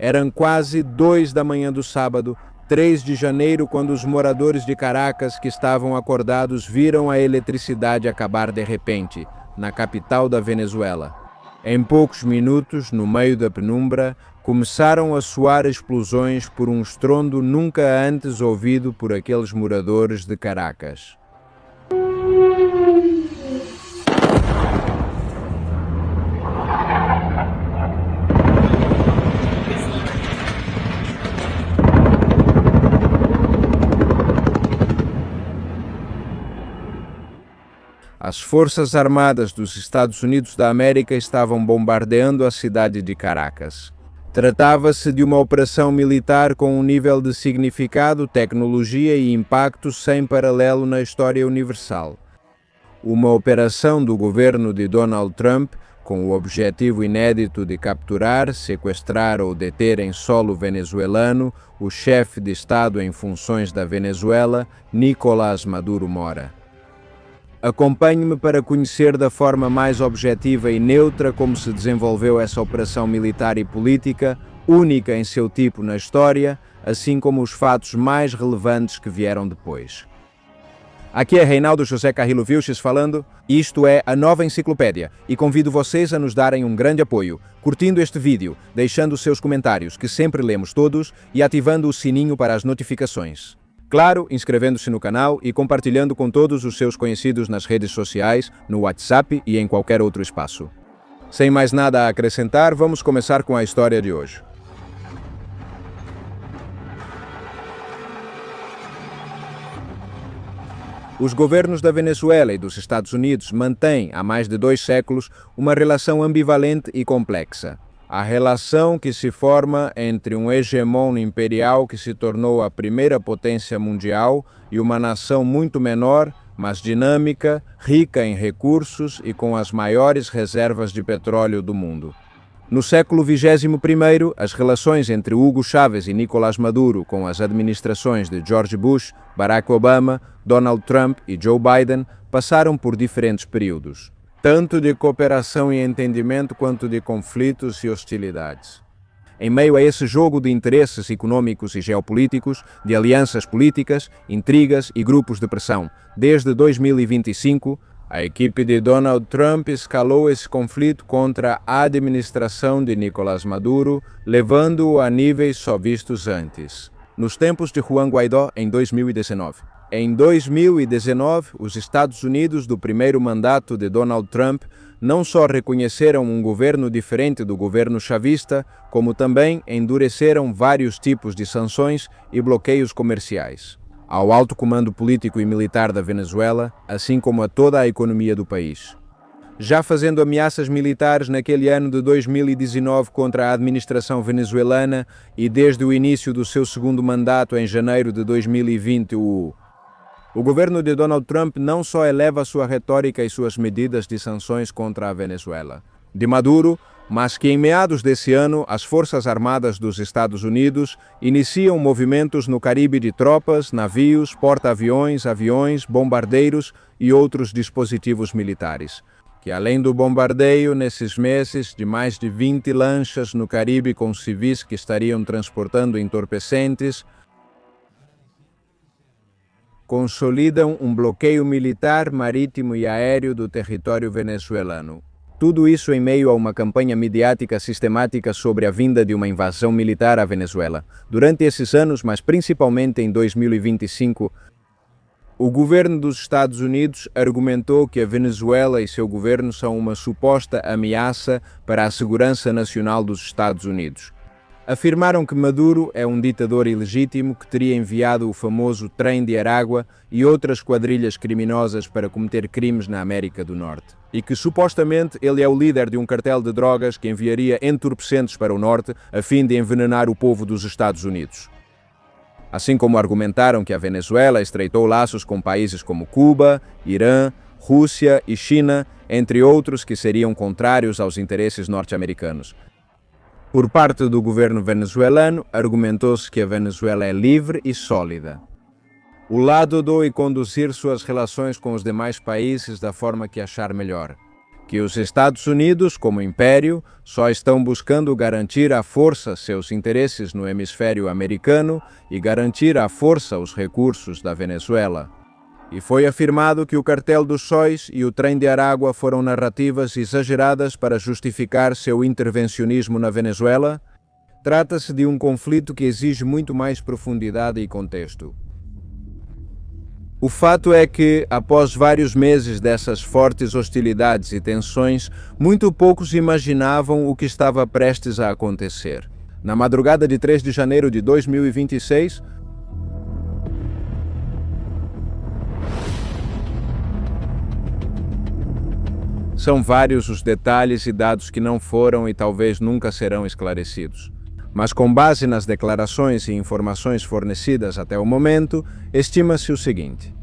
Eram quase 2 da manhã do sábado, 3 de janeiro, quando os moradores de Caracas que estavam acordados viram a eletricidade acabar de repente, na capital da Venezuela. Em poucos minutos, no meio da penumbra, começaram a soar explosões por um estrondo nunca antes ouvido por aqueles moradores de Caracas. As Forças Armadas dos Estados Unidos da América estavam bombardeando a cidade de Caracas. Tratava-se de uma operação militar com um nível de significado, tecnologia e impacto sem paralelo na história universal. Uma operação do governo de Donald Trump com o objetivo inédito de capturar, sequestrar ou deter em solo venezuelano o chefe de Estado em funções da Venezuela, Nicolás Maduro Mora. Acompanhe-me para conhecer da forma mais objetiva e neutra como se desenvolveu essa operação militar e política, única em seu tipo na história, assim como os fatos mais relevantes que vieram depois. Aqui é Reinaldo José Carrillo Vilches falando, isto é a Nova Enciclopédia, e convido vocês a nos darem um grande apoio, curtindo este vídeo, deixando seus comentários, que sempre lemos todos, e ativando o sininho para as notificações. Claro, inscrevendo-se no canal e compartilhando com todos os seus conhecidos nas redes sociais, no WhatsApp e em qualquer outro espaço. Sem mais nada a acrescentar, vamos começar com a história de hoje. Os governos da Venezuela e dos Estados Unidos mantêm, há mais de 2 séculos, uma relação ambivalente e complexa. A relação que se forma entre um hegemon imperial que se tornou a primeira potência mundial e uma nação muito menor, mas dinâmica, rica em recursos e com as maiores reservas de petróleo do mundo. No século XXI, as relações entre Hugo Chávez e Nicolás Maduro com as administrações de George Bush, Barack Obama, Donald Trump e Joe Biden passaram por diferentes períodos, tanto de cooperação e entendimento quanto de conflitos e hostilidades. Em meio a esse jogo de interesses econômicos e geopolíticos, de alianças políticas, intrigas e grupos de pressão, desde 2025, a equipe de Donald Trump escalou esse conflito contra a administração de Nicolás Maduro, levando-o a níveis só vistos antes. Nos tempos de Juan Guaidó, em 2019. Em 2019, os Estados Unidos, do primeiro mandato de Donald Trump, não só reconheceram um governo diferente do governo chavista, como também endureceram vários tipos de sanções e bloqueios comerciais ao alto comando político e militar da Venezuela, assim como a toda a economia do país. Já fazendo ameaças militares naquele ano de 2019 contra a administração venezuelana e desde o início do seu segundo mandato em janeiro de 2020, o governo de Donald Trump não só eleva sua retórica e suas medidas de sanções contra a Venezuela de Maduro, mas que em meados desse ano as Forças Armadas dos Estados Unidos iniciam movimentos no Caribe de tropas, navios, porta-aviões, aviões, bombardeiros e outros dispositivos militares. Que além do bombardeio, nesses meses, de mais de 20 lanchas no Caribe com civis que estariam transportando entorpecentes, consolidam um bloqueio militar, marítimo e aéreo do território venezuelano. Tudo isso em meio a uma campanha midiática sistemática sobre a vinda de uma invasão militar à Venezuela. Durante esses anos, mas principalmente em 2025, o governo dos Estados Unidos argumentou que a Venezuela e seu governo são uma suposta ameaça para a segurança nacional dos Estados Unidos. Afirmaram que Maduro é um ditador ilegítimo que teria enviado o famoso Trem de Aragua e outras quadrilhas criminosas para cometer crimes na América do Norte. E que supostamente ele é o líder de um cartel de drogas que enviaria entorpecentes para o Norte a fim de envenenar o povo dos Estados Unidos. Assim como argumentaram que a Venezuela estreitou laços com países como Cuba, Irã, Rússia e China, entre outros que seriam contrários aos interesses norte-americanos. Por parte do governo venezuelano, argumentou-se que a Venezuela é livre e sólida. O lado do e conduzir suas relações com os demais países da forma que achar melhor. que os Estados Unidos, como império, só estão buscando garantir à força seus interesses no hemisfério americano e garantir à força os recursos da Venezuela. E foi afirmado que o cartel dos sóis e o trem de Aragua foram narrativas exageradas para justificar seu intervencionismo na Venezuela. Trata-se de um conflito que exige muito mais profundidade e contexto. O fato é que, após vários meses dessas fortes hostilidades e tensões, muito poucos imaginavam o que estava prestes a acontecer. Na madrugada de 3 de janeiro de 2026, são vários os detalhes e dados que não foram e talvez nunca serão esclarecidos. Mas com base nas declarações e informações fornecidas até o momento, estima-se o seguinte: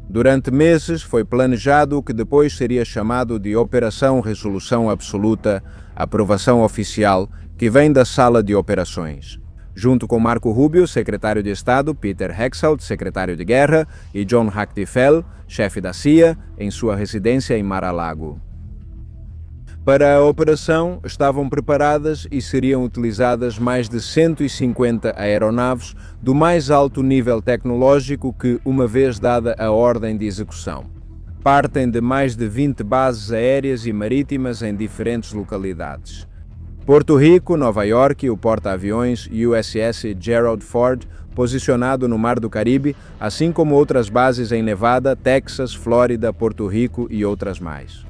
durante meses foi planejado o que depois seria chamado de Operação Resolução Absoluta, aprovação oficial, que vem da Sala de Operações. Junto com Marco Rubio, secretário de Estado, Peter Hegseth, secretário de Guerra, e John Hacktifel, chefe da CIA, em sua residência em Mar-a-Lago. Para a operação, estavam preparadas e seriam utilizadas mais de 150 aeronaves do mais alto nível tecnológico que, uma vez dada a ordem de execução, partem de mais de 20 bases aéreas e marítimas em diferentes localidades. Porto Rico, Nova York e o porta-aviões USS Gerald Ford, posicionado no Mar do Caribe, assim como outras bases em Nevada, Texas, Flórida, Porto Rico e outras mais.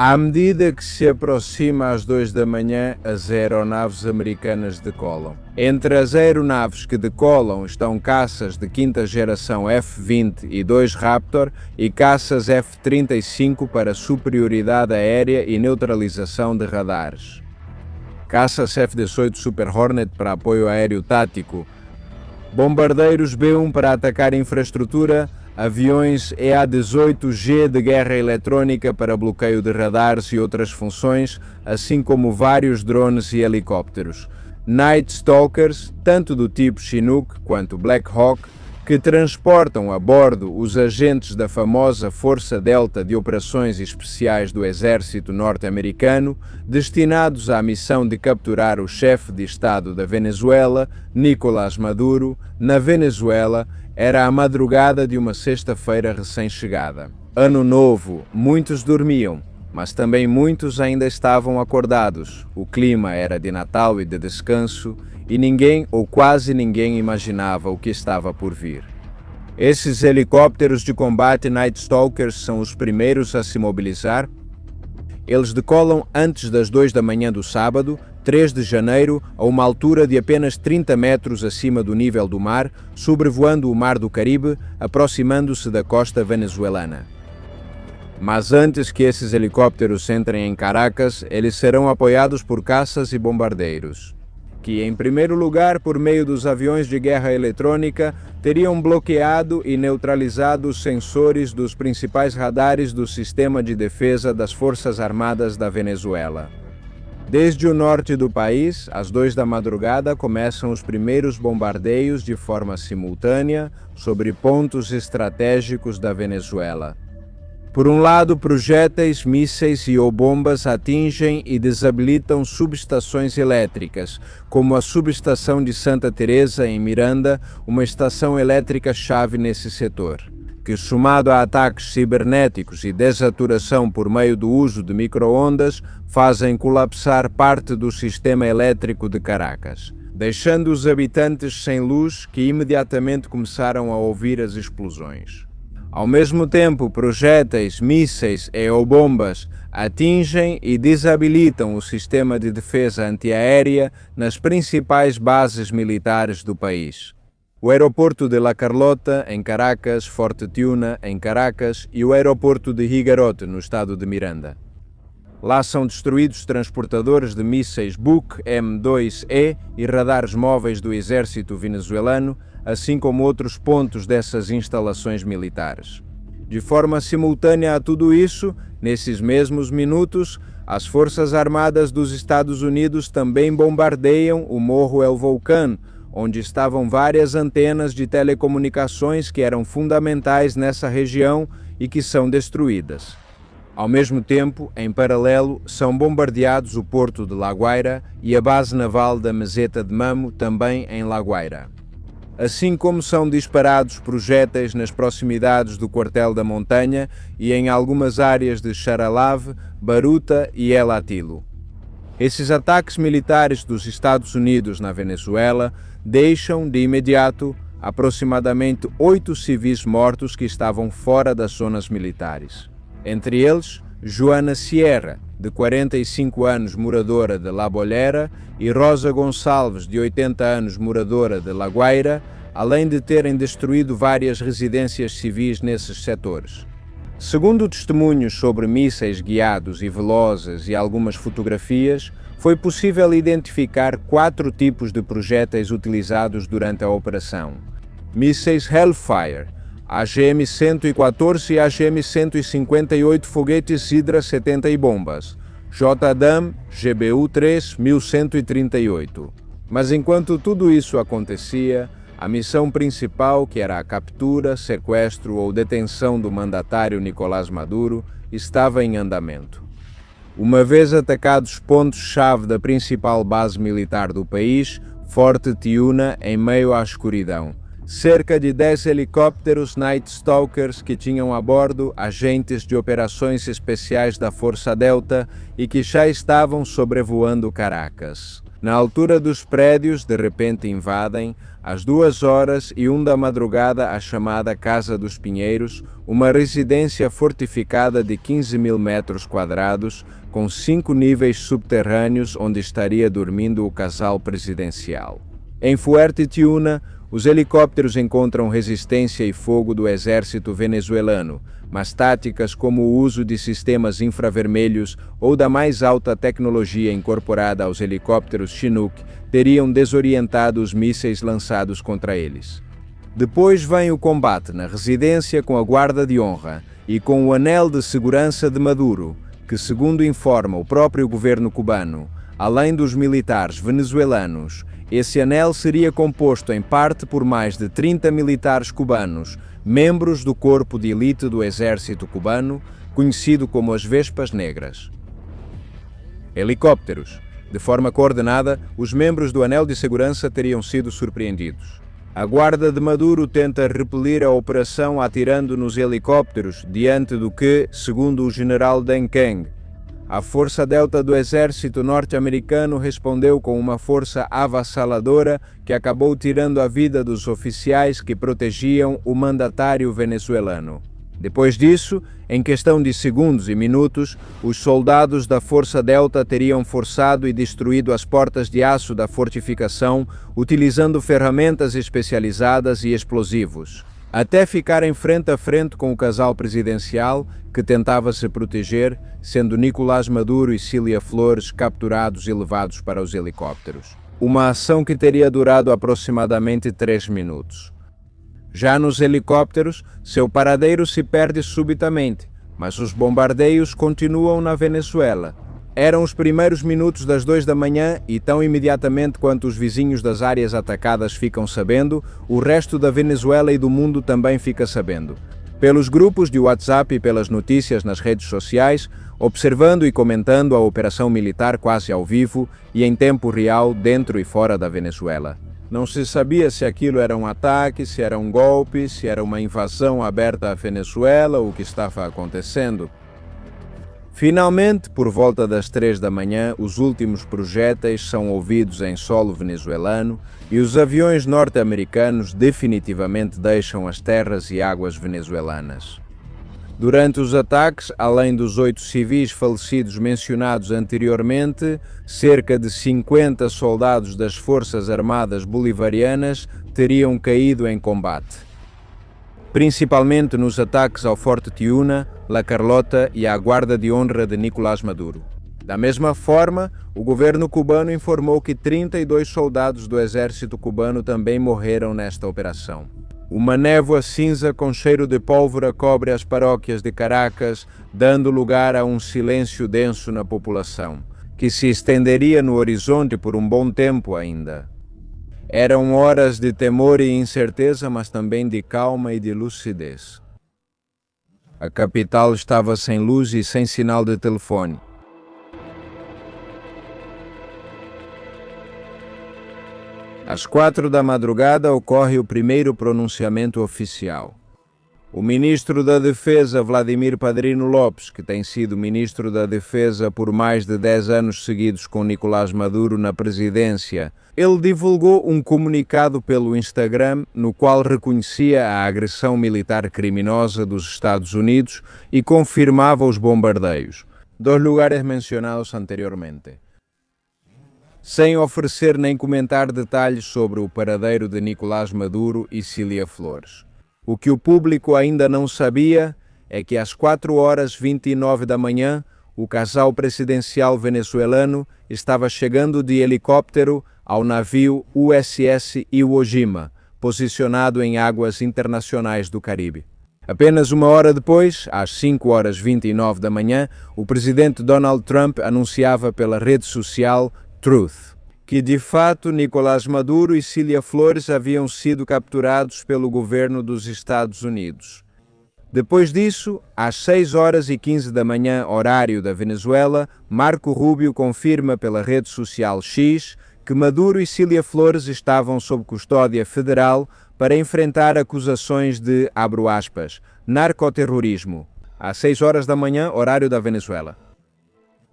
À medida que se aproxima às 2 da manhã, as aeronaves americanas decolam. Entre as aeronaves que decolam estão caças de quinta geração F-20 e 2 Raptor e caças F-35 para superioridade aérea e neutralização de radares. Caças F-18 Super Hornet para apoio aéreo tático. Bombardeiros B-1 para atacar infraestrutura. Aviões EA-18G de guerra eletrônica para bloqueio de radares e outras funções, assim como vários drones e helicópteros. Night Stalkers, tanto do tipo Chinook quanto Black Hawk, que transportam a bordo os agentes da famosa Força Delta de Operações Especiais do Exército Norte-Americano, destinados à missão de capturar o chefe de Estado da Venezuela, Nicolás Maduro, na Venezuela. Era a madrugada de uma sexta-feira recém-chegada. Ano novo, muitos dormiam, mas também muitos ainda estavam acordados. O clima era de Natal e de descanso, e ninguém ou quase ninguém imaginava o que estava por vir. Esses helicópteros de combate Night Stalkers são os primeiros a se mobilizar. Eles decolam antes das 2 da manhã do sábado, 3 de janeiro, a uma altura de apenas 30 metros acima do nível do mar, sobrevoando o Mar do Caribe, aproximando-se da costa venezuelana. Mas antes que esses helicópteros entrem em Caracas, eles serão apoiados por caças e bombardeiros, que, em primeiro lugar, por meio dos aviões de guerra eletrônica, teriam bloqueado e neutralizado os sensores dos principais radares do sistema de defesa das Forças Armadas da Venezuela. Desde o norte do país, às 2 da madrugada, começam os primeiros bombardeios de forma simultânea sobre pontos estratégicos da Venezuela. Por um lado, projéteis, mísseis e ou bombas atingem e desabilitam subestações elétricas, como a subestação de Santa Teresa, em Miranda, uma estação elétrica-chave nesse setor, que, somado a ataques cibernéticos e desaturação por meio do uso de micro-ondas, fazem colapsar parte do sistema elétrico de Caracas, deixando os habitantes sem luz, que imediatamente começaram a ouvir as explosões. Ao mesmo tempo, projéteis, mísseis e ou bombas atingem e desabilitam o sistema de defesa antiaérea nas principais bases militares do país. O aeroporto de La Carlota, em Caracas, Forte Tiuna, em Caracas, e o aeroporto de Higuerote, no estado de Miranda. Lá são destruídos transportadores de mísseis Buk M2E e radares móveis do exército venezuelano, assim como outros pontos dessas instalações militares. De forma simultânea a tudo isso, nesses mesmos minutos, as Forças Armadas dos Estados Unidos também bombardeiam o Morro El Volcán, onde estavam várias antenas de telecomunicações que eram fundamentais nessa região e que são destruídas. Ao mesmo tempo, em paralelo, são bombardeados o porto de La Guaira e a base naval da Meseta de Mamo, também em La Guaira. Assim como são disparados projéteis nas proximidades do quartel da montanha e em algumas áreas de Charalave, Baruta e El Atilo. Esses ataques militares dos Estados Unidos na Venezuela deixam, de imediato, aproximadamente 8 civis mortos que estavam fora das zonas militares. Entre eles, Joana Sierra, de 45 anos, moradora de La Bolera, e Rosa Gonçalves, de 80 anos, moradora de La Guaira, além de terem destruído várias residências civis nesses setores. Segundo testemunhos sobre mísseis guiados e velozes e algumas fotografias, foi possível identificar 4 tipos de projéteis utilizados durante a operação. Mísseis Hellfire, AGM-114 e AGM-158 foguetes Hydra 70 e bombas, JDAM GBU-3 1138. Mas enquanto tudo isso acontecia, a missão principal, que era a captura, sequestro ou detenção do mandatário Nicolás Maduro, estava em andamento. Uma vez atacados pontos-chave da principal base militar do país, Forte Tiuna, em meio à escuridão, cerca de 10 helicópteros Night Stalkers que tinham a bordo agentes de operações especiais da Força Delta e que já estavam sobrevoando Caracas. Na altura dos prédios, de repente invadem, às 2h01 da madrugada, a chamada Casa dos Pinheiros, uma residência fortificada de 15.000 metros quadrados, com 5 níveis subterrâneos onde estaria dormindo o casal presidencial. Em Fuerte Tiuna, os helicópteros encontram resistência e fogo do exército venezuelano, mas táticas como o uso de sistemas infravermelhos ou da mais alta tecnologia incorporada aos helicópteros Chinook teriam desorientado os mísseis lançados contra eles. Depois vem o combate na residência com a guarda de honra e com o anel de segurança de Maduro, que, segundo informa o próprio governo cubano, além dos militares venezuelanos, esse anel seria composto em parte por mais de 30 militares cubanos, membros do corpo de elite do exército cubano, conhecido como as Vespas Negras. Helicópteros. De forma coordenada, os membros do anel de segurança teriam sido surpreendidos. A guarda de Maduro tenta repelir a operação atirando nos helicópteros, diante do que, segundo o general Deng Keng, a Força Delta do Exército norte-americano respondeu com uma força avassaladora que acabou tirando a vida dos oficiais que protegiam o mandatário venezuelano. Depois disso, em questão de segundos e minutos, os soldados da Força Delta teriam forçado e destruído as portas de aço da fortificação, utilizando ferramentas especializadas e explosivos, até ficarem frente a frente com o casal presidencial, que tentava se proteger, sendo Nicolás Maduro e Cília Flores capturados e levados para os helicópteros. Uma ação que teria durado aproximadamente 3 minutos. Já nos helicópteros, seu paradeiro se perde subitamente, mas os bombardeios continuam na Venezuela. Eram os primeiros minutos das 2 da manhã e tão imediatamente quanto os vizinhos das áreas atacadas ficam sabendo, o resto da Venezuela e do mundo também fica sabendo. Pelos grupos de WhatsApp e pelas notícias nas redes sociais, observando e comentando a operação militar quase ao vivo e em tempo real dentro e fora da Venezuela. Não se sabia se aquilo era um ataque, se era um golpe, se era uma invasão aberta à Venezuela, o que estava acontecendo. Finalmente, por volta das 3 da manhã, os últimos projéteis são ouvidos em solo venezuelano e os aviões norte-americanos definitivamente deixam as terras e águas venezuelanas. Durante os ataques, além dos 8 civis falecidos mencionados anteriormente, cerca de 50 soldados das Forças Armadas Bolivarianas teriam caído em combate, principalmente nos ataques ao Forte Tiuna, La Carlota e à Guarda de Honra de Nicolás Maduro. Da mesma forma, o governo cubano informou que 32 soldados do exército cubano também morreram nesta operação. Uma névoa cinza com cheiro de pólvora cobre as paróquias de Caracas, dando lugar a um silêncio denso na população, que se estenderia no horizonte por um bom tempo ainda. Eram horas de temor e incerteza, mas também de calma e de lucidez. A capital estava sem luz e sem sinal de telefone. Às 4 da madrugada ocorre o primeiro pronunciamento oficial. O ministro da Defesa, Vladimir Padrino Lopes, que tem sido ministro da Defesa por mais de 10 anos seguidos com Nicolás Maduro na presidência, ele divulgou um comunicado pelo Instagram no qual reconhecia a agressão militar criminosa dos Estados Unidos e confirmava os bombardeios, dos lugares mencionados anteriormente, sem oferecer nem comentar detalhes sobre o paradeiro de Nicolás Maduro e Cília Flores. O que o público ainda não sabia é que às 4h29 da manhã, o casal presidencial venezuelano estava chegando de helicóptero ao navio USS Iwo Jima, posicionado em águas internacionais do Caribe. Apenas uma hora depois, às 5h29 da manhã, o presidente Donald Trump anunciava pela rede social Truth que, de fato, Nicolás Maduro e Cília Flores haviam sido capturados pelo governo dos Estados Unidos. Depois disso, às 6h15 da manhã, horário da Venezuela, Marco Rubio confirma pela rede social X que Maduro e Cília Flores estavam sob custódia federal para enfrentar acusações de, abro aspas, narcoterrorismo, às 6h da manhã, horário da Venezuela.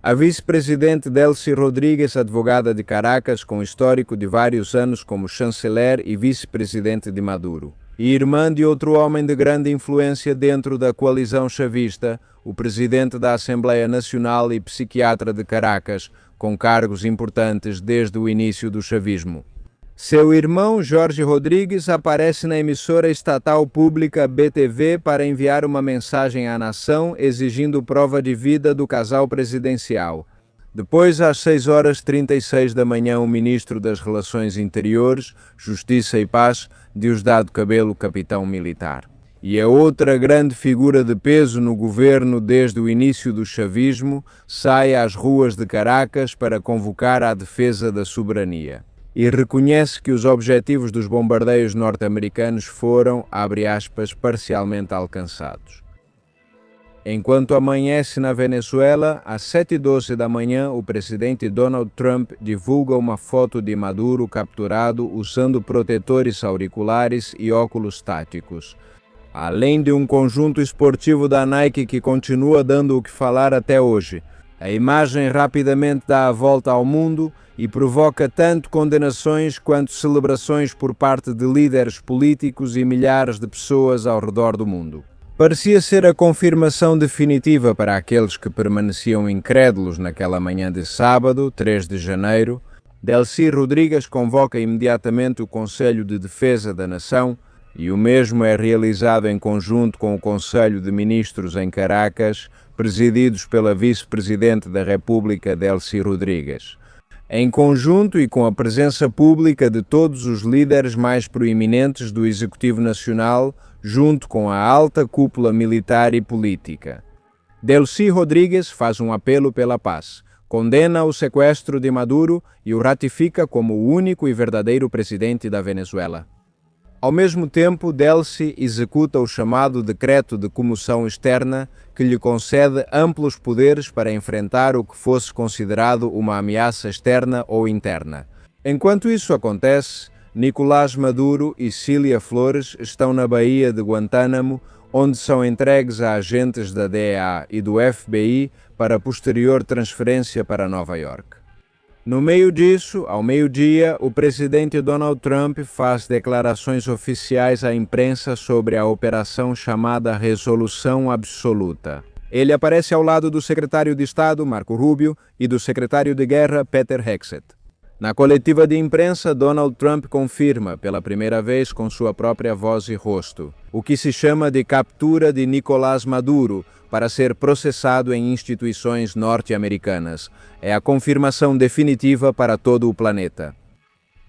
A vice-presidente Delcy Rodrigues, advogada de Caracas com histórico de vários anos como chanceler e vice-presidente de Maduro, e irmã de outro homem de grande influência dentro da coalizão chavista, o presidente da Assembleia Nacional e psiquiatra de Caracas, com cargos importantes desde o início do chavismo. Seu irmão, Jorge Rodrigues, aparece na emissora estatal pública BTV para enviar uma mensagem à nação exigindo prova de vida do casal presidencial. Depois, às 6h36 da manhã, o ministro das Relações Interiores, Justiça e Paz, Diosdado Cabello, capitão militar. E a outra grande figura de peso no governo desde o início do chavismo sai às ruas de Caracas para convocar à defesa da soberania. E reconhece que os objetivos dos bombardeios norte-americanos foram, abre aspas, parcialmente alcançados. Enquanto amanhece na Venezuela, às 7h12 da manhã, o presidente Donald Trump divulga uma foto de Maduro capturado usando protetores auriculares e óculos táticos, além de um conjunto esportivo da Nike que continua dando o que falar até hoje. A imagem rapidamente dá a volta ao mundo e provoca tanto condenações quanto celebrações por parte de líderes políticos e milhares de pessoas ao redor do mundo. Parecia ser a confirmação definitiva para aqueles que permaneciam incrédulos naquela manhã de sábado, 3 de janeiro. Delcy Rodrigues convoca imediatamente o Conselho de Defesa da Nação e o mesmo é realizado em conjunto com o Conselho de Ministros em Caracas, presididos pela vice-presidente da República, Delcy Rodrigues. Em conjunto e com a presença pública de todos os líderes mais proeminentes do Executivo Nacional, junto com a alta cúpula militar e política. Delcy Rodrigues faz um apelo pela paz, condena o sequestro de Maduro e o ratifica como o único e verdadeiro presidente da Venezuela. Ao mesmo tempo, Delcy executa o chamado Decreto de Comoção Externa, que lhe concede amplos poderes para enfrentar o que fosse considerado uma ameaça externa ou interna. Enquanto isso acontece, Nicolás Maduro e Cília Flores estão na Baía de Guantánamo, onde são entregues a agentes da DEA e do FBI para posterior transferência para Nova York. No meio disso, ao meio-dia, o presidente Donald Trump faz declarações oficiais à imprensa sobre a operação chamada Resolução Absoluta. Ele aparece ao lado do secretário de Estado, Marco Rubio, e do secretário de Guerra, Peter Hegseth. Na coletiva de imprensa, Donald Trump confirma, pela primeira vez com sua própria voz e rosto, o que se chama de captura de Nicolás Maduro, para ser processado em instituições norte-americanas. É a confirmação definitiva para todo o planeta.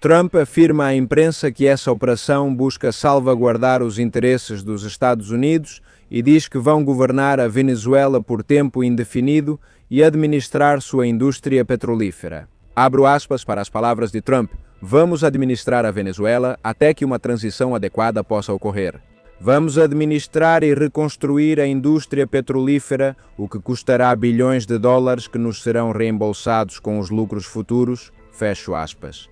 Trump afirma à imprensa que essa operação busca salvaguardar os interesses dos Estados Unidos e diz que vão governar a Venezuela por tempo indefinido e administrar sua indústria petrolífera. Abro aspas para as palavras de Trump: "Vamos administrar a Venezuela até que uma transição adequada possa ocorrer." Vamos administrar e reconstruir a indústria petrolífera, o que custará bilhões de dólares que nos serão reembolsados com os lucros futuros. Fecho aspas.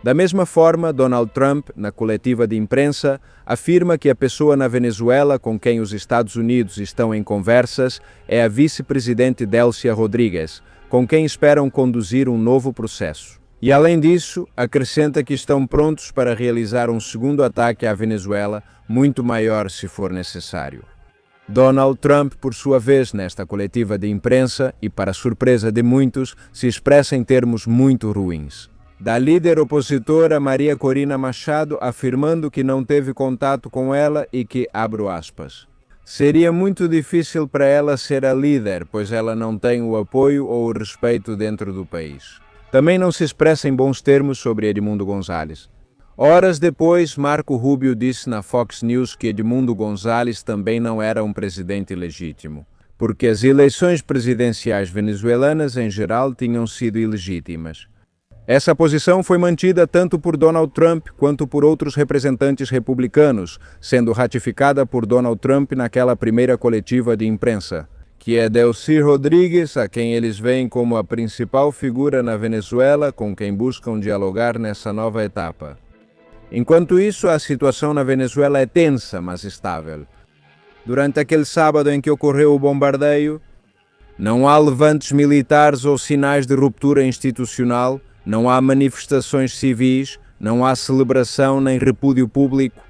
Da mesma forma, Donald Trump, na coletiva de imprensa, afirma que a pessoa na Venezuela com quem os Estados Unidos estão em conversas é a vice-presidente Delcy Rodrigues, com quem esperam conduzir um novo processo. E, além disso, acrescenta que estão prontos para realizar um segundo ataque à Venezuela, muito maior se for necessário. Donald Trump, por sua vez, nesta coletiva de imprensa, e para surpresa de muitos, se expressa em termos muito ruins. Da líder opositora Maria Corina Machado, afirmando que não teve contato com ela e que, abro aspas, seria muito difícil para ela ser a líder, pois ela não tem o apoio ou o respeito dentro do país. Também não se expressa em bons termos sobre Edmundo González. Horas depois, Marco Rubio disse na Fox News que Edmundo González também não era um presidente legítimo, porque as eleições presidenciais venezuelanas em geral tinham sido ilegítimas. Essa posição foi mantida tanto por Donald Trump quanto por outros representantes republicanos, sendo ratificada por Donald Trump naquela primeira coletiva de imprensa, que é Delcy Rodrigues, a quem eles veem como a principal figura na Venezuela com quem buscam dialogar nessa nova etapa. Enquanto isso, a situação na Venezuela é tensa, mas estável. Durante aquele sábado em que ocorreu o bombardeio, não há levantes militares ou sinais de ruptura institucional, não há manifestações civis, não há celebração nem repúdio público.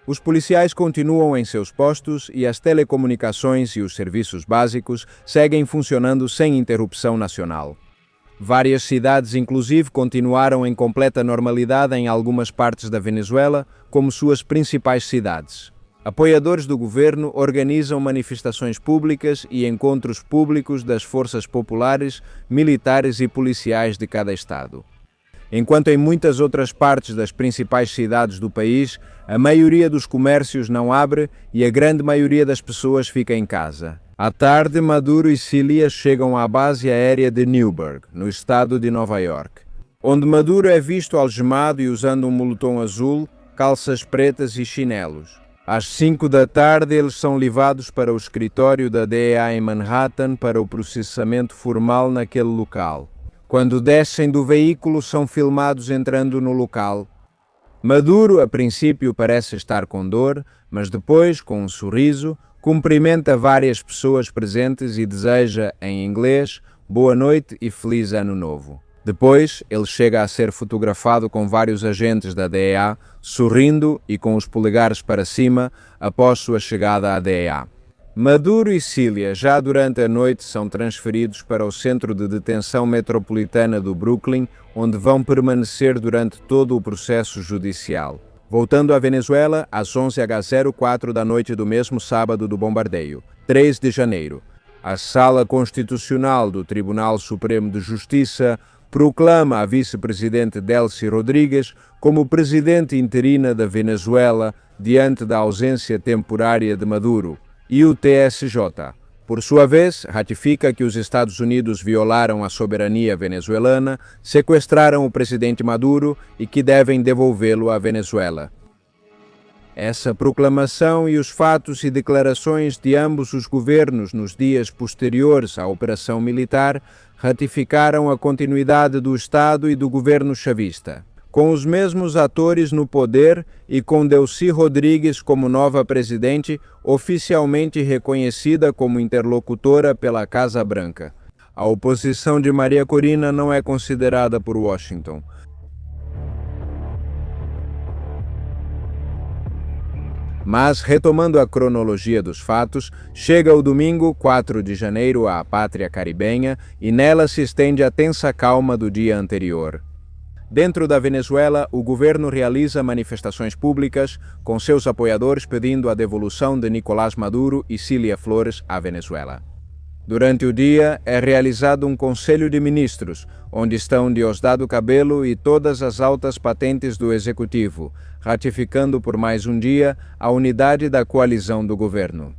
Os policiais continuam em seus postos e as telecomunicações e os serviços básicos seguem funcionando sem interrupção nacional. Várias cidades, inclusive, continuaram em completa normalidade em algumas partes da Venezuela, como suas principais cidades. Apoiadores do governo organizam manifestações públicas e encontros públicos das forças populares, militares e policiais de cada estado. Enquanto em muitas outras partes das principais cidades do país, a maioria dos comércios não abre e a grande maioria das pessoas fica em casa. À tarde, Maduro e Cilia chegam à base aérea de Newburgh, no estado de Nova York, onde Maduro é visto algemado e usando um moletom azul, calças pretas e chinelos. Às 5 da tarde, eles são levados para o escritório da DEA em Manhattan para o processamento formal naquele local. Quando descem do veículo, são filmados entrando no local. Maduro, a princípio, parece estar com dor, mas depois, com um sorriso, cumprimenta várias pessoas presentes e deseja, em inglês, boa noite e feliz ano novo. Depois, ele chega a ser fotografado com vários agentes da DEA, sorrindo e com os polegares para cima após sua chegada à DEA. Maduro e Cilia, já durante a noite, são transferidos para o Centro de Detenção Metropolitana do Brooklyn, onde vão permanecer durante todo o processo judicial. Voltando à Venezuela, às 11h04 da noite do mesmo sábado do bombardeio, 3 de janeiro, a Sala Constitucional do Tribunal Supremo de Justiça proclama a vice-presidente Delcy Rodrigues como presidente interina da Venezuela diante da ausência temporária de Maduro, e o TSJ, por sua vez, ratifica que os Estados Unidos violaram a soberania venezuelana, sequestraram o presidente Maduro e que devem devolvê-lo à Venezuela. Essa proclamação e os fatos e declarações de ambos os governos nos dias posteriores à operação militar ratificaram a continuidade do Estado e do governo chavista, com os mesmos atores no poder e com Delcy Rodrigues como nova presidente, oficialmente reconhecida como interlocutora pela Casa Branca. A oposição de Maria Corina não é considerada por Washington. Mas, retomando a cronologia dos fatos, chega o domingo, 4 de janeiro, à pátria caribenha, e nela se estende a tensa calma do dia anterior. Dentro da Venezuela, o governo realiza manifestações públicas, com seus apoiadores pedindo a devolução de Nicolás Maduro e Cilia Flores à Venezuela. Durante o dia, é realizado um Conselho de Ministros, onde estão Diosdado Cabello e todas as altas patentes do Executivo, ratificando por mais um dia a unidade da coalizão do governo.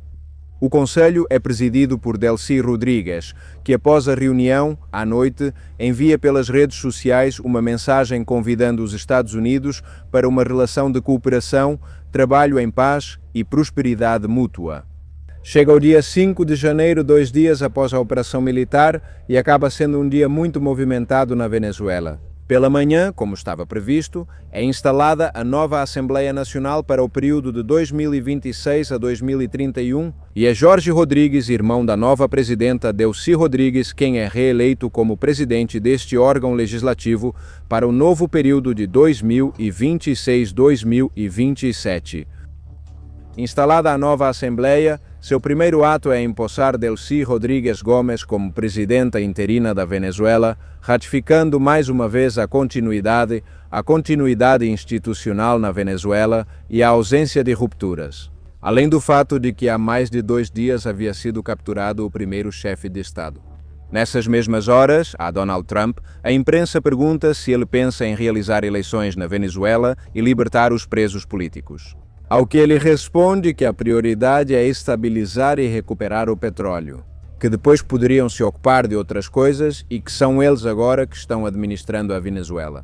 O Conselho é presidido por Delcy Rodrigues, que após a reunião, à noite, envia pelas redes sociais uma mensagem convidando os Estados Unidos para uma relação de cooperação, trabalho em paz e prosperidade mútua. Chega o dia 5 de janeiro, 2 dias após a operação militar, e acaba sendo um dia muito movimentado na Venezuela. Pela manhã, como estava previsto, é instalada a nova Assembleia Nacional para o período de 2026 a 2031 e é Jorge Rodrigues, irmão da nova presidenta Delcy Rodrigues, quem é reeleito como presidente deste órgão legislativo para o novo período de 2026-2027. Instalada a nova Assembleia, seu primeiro ato é empossar Delcy Rodrigues Gomes como presidenta interina da Venezuela, ratificando mais uma vez a continuidade institucional na Venezuela e a ausência de rupturas. Além do fato de que há mais de 2 dias havia sido capturado o primeiro chefe de Estado. Nessas mesmas horas, a Donald Trump, a imprensa pergunta se ele pensa em realizar eleições na Venezuela e libertar os presos políticos. Ao que ele responde que a prioridade é estabilizar e recuperar o petróleo, que depois poderiam se ocupar de outras coisas e que são eles agora que estão administrando a Venezuela.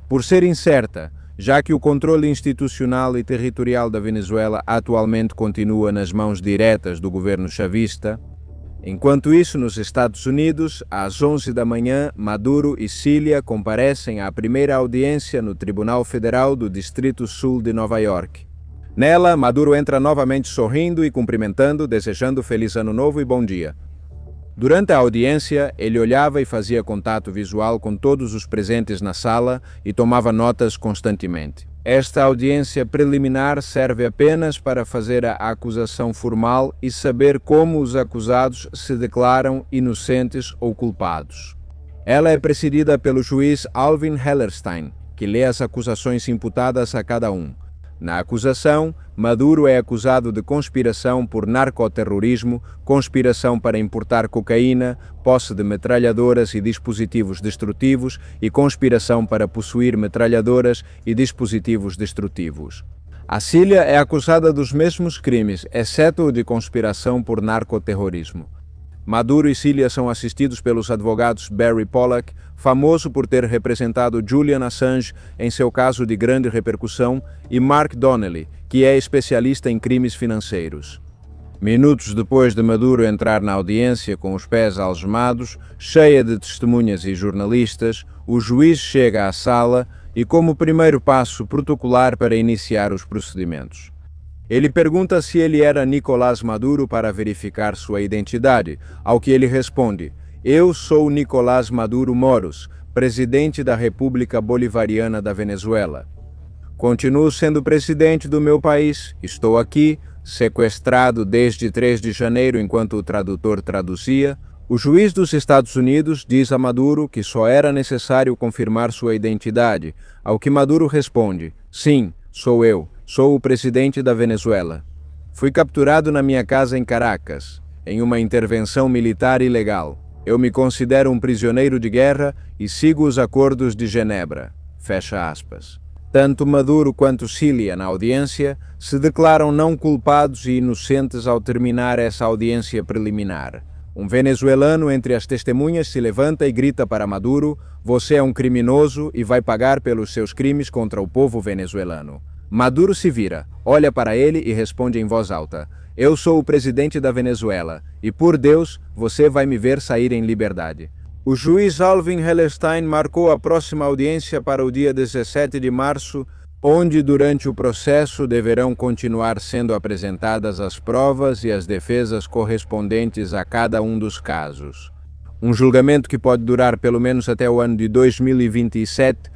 Por ser incerta, já que o controle institucional e territorial da Venezuela atualmente continua nas mãos diretas do governo chavista, enquanto isso, nos Estados Unidos, às 11 da manhã, Maduro e Cilia comparecem à primeira audiência no Tribunal Federal do Distrito Sul de Nova York. Nela, Maduro entra novamente sorrindo e cumprimentando, desejando feliz ano novo e bom dia. Durante a audiência, ele olhava e fazia contato visual com todos os presentes na sala e tomava notas constantemente. Esta audiência preliminar serve apenas para fazer a acusação formal e saber como os acusados se declaram inocentes ou culpados. Ela é presidida pelo juiz Alvin Hellerstein, que lê as acusações imputadas a cada um. Na acusação, Maduro é acusado de conspiração por narcoterrorismo, conspiração para importar cocaína, posse de metralhadoras e dispositivos destrutivos e conspiração para possuir metralhadoras e dispositivos destrutivos. A Cilia é acusada dos mesmos crimes, exceto o de conspiração por narcoterrorismo. Maduro e Cilia são assistidos pelos advogados Barry Pollack, famoso por ter representado Julian Assange em seu caso de grande repercussão, e Mark Donnelly, que é especialista em crimes financeiros. Minutos depois de Maduro entrar na audiência com os pés algemados, cheia de testemunhas e jornalistas, o juiz chega à sala e, como primeiro passo protocolar para iniciar os procedimentos, ele pergunta se ele era Nicolás Maduro para verificar sua identidade, ao que ele responde: "Eu sou Nicolás Maduro Moros, presidente da República Bolivariana da Venezuela. Continuo sendo presidente do meu país, estou aqui, sequestrado desde 3 de janeiro enquanto o tradutor traduzia." O juiz dos Estados Unidos diz a Maduro que só era necessário confirmar sua identidade, ao que Maduro responde: "Sim, sou eu. Sou o presidente da Venezuela. Fui capturado na minha casa em Caracas, em uma intervenção militar ilegal. Eu me considero um prisioneiro de guerra e sigo os acordos de Genebra." Fecha aspas. Tanto Maduro quanto Cilia, na audiência, se declaram não culpados e inocentes ao terminar essa audiência preliminar. Um venezuelano entre as testemunhas se levanta e grita para Maduro: "Você é um criminoso e vai pagar pelos seus crimes contra o povo venezuelano." Maduro se vira, olha para ele e responde em voz alta: "Eu sou o presidente da Venezuela e, por Deus, você vai me ver sair em liberdade." O juiz Alvin Hellerstein marcou a próxima audiência para o dia 17 de março, onde durante o processo deverão continuar sendo apresentadas as provas e as defesas correspondentes a cada um dos casos. Um julgamento que pode durar pelo menos até o ano de 2027,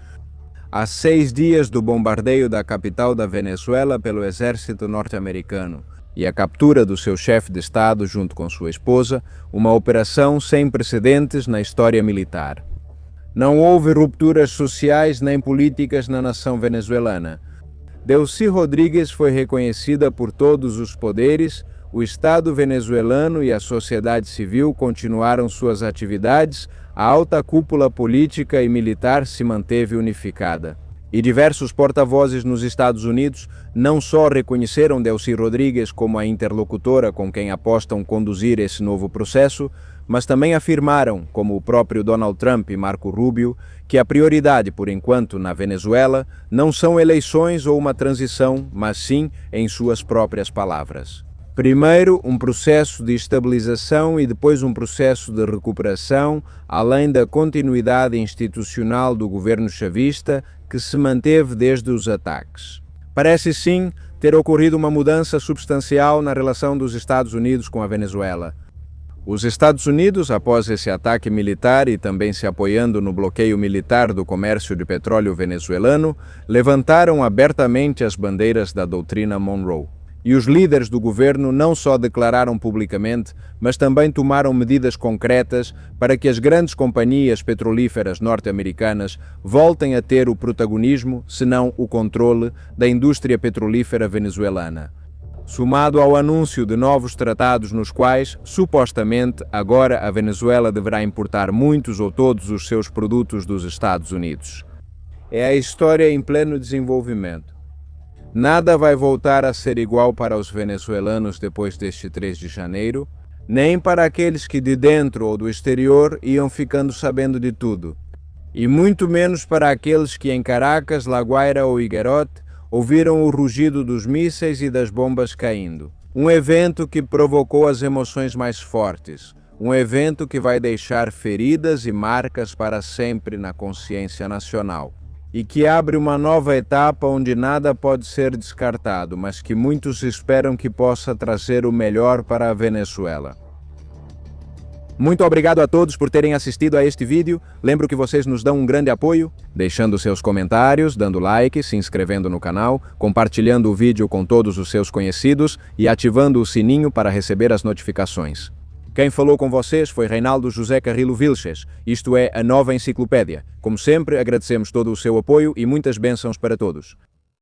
a 6 dias do bombardeio da capital da Venezuela pelo exército norte-americano e a captura do seu chefe de Estado junto com sua esposa, uma operação sem precedentes na história militar. Não houve rupturas sociais nem políticas na nação venezuelana. Delcy Rodrigues foi reconhecida por todos os poderes, o Estado venezuelano e a sociedade civil continuaram suas atividades, a alta cúpula política e militar se manteve unificada. E diversos porta-vozes nos Estados Unidos não só reconheceram Delcy Rodrigues como a interlocutora com quem apostam conduzir esse novo processo, mas também afirmaram, como o próprio Donald Trump e Marco Rubio, que a prioridade, por enquanto, na Venezuela não são eleições ou uma transição, mas sim, em suas próprias palavras. Primeiro, um processo de estabilização e depois um processo de recuperação, além da continuidade institucional do governo chavista, que se manteve desde os ataques. Parece sim ter ocorrido uma mudança substancial na relação dos Estados Unidos com a Venezuela. Os Estados Unidos, após esse ataque militar e também se apoiando no bloqueio militar do comércio de petróleo venezuelano, levantaram abertamente as bandeiras da doutrina Monroe. E os líderes do governo não só declararam publicamente, mas também tomaram medidas concretas para que as grandes companhias petrolíferas norte-americanas voltem a ter o protagonismo, se não o controle, da indústria petrolífera venezuelana. Somado ao anúncio de novos tratados nos quais, supostamente, agora a Venezuela deverá importar muitos ou todos os seus produtos dos Estados Unidos. É a história em pleno desenvolvimento. Nada vai voltar a ser igual para os venezuelanos depois deste 3 de janeiro, nem para aqueles que de dentro ou do exterior iam ficando sabendo de tudo, e muito menos para aqueles que em Caracas, La Guaira ou Higuerote ouviram o rugido dos mísseis e das bombas caindo. Um evento que provocou as emoções mais fortes, um evento que vai deixar feridas e marcas para sempre na consciência nacional. E que abre uma nova etapa onde nada pode ser descartado, mas que muitos esperam que possa trazer o melhor para a Venezuela. Muito obrigado a todos por terem assistido a este vídeo. Lembro que vocês nos dão um grande apoio, deixando seus comentários, dando like, se inscrevendo no canal, compartilhando o vídeo com todos os seus conhecidos e ativando o sininho para receber as notificações. Quem falou com vocês foi Reinaldo José Carrillo Vilches, isto é, a Nova Enciclopédia. Como sempre, agradecemos todo o seu apoio e muitas bênçãos para todos.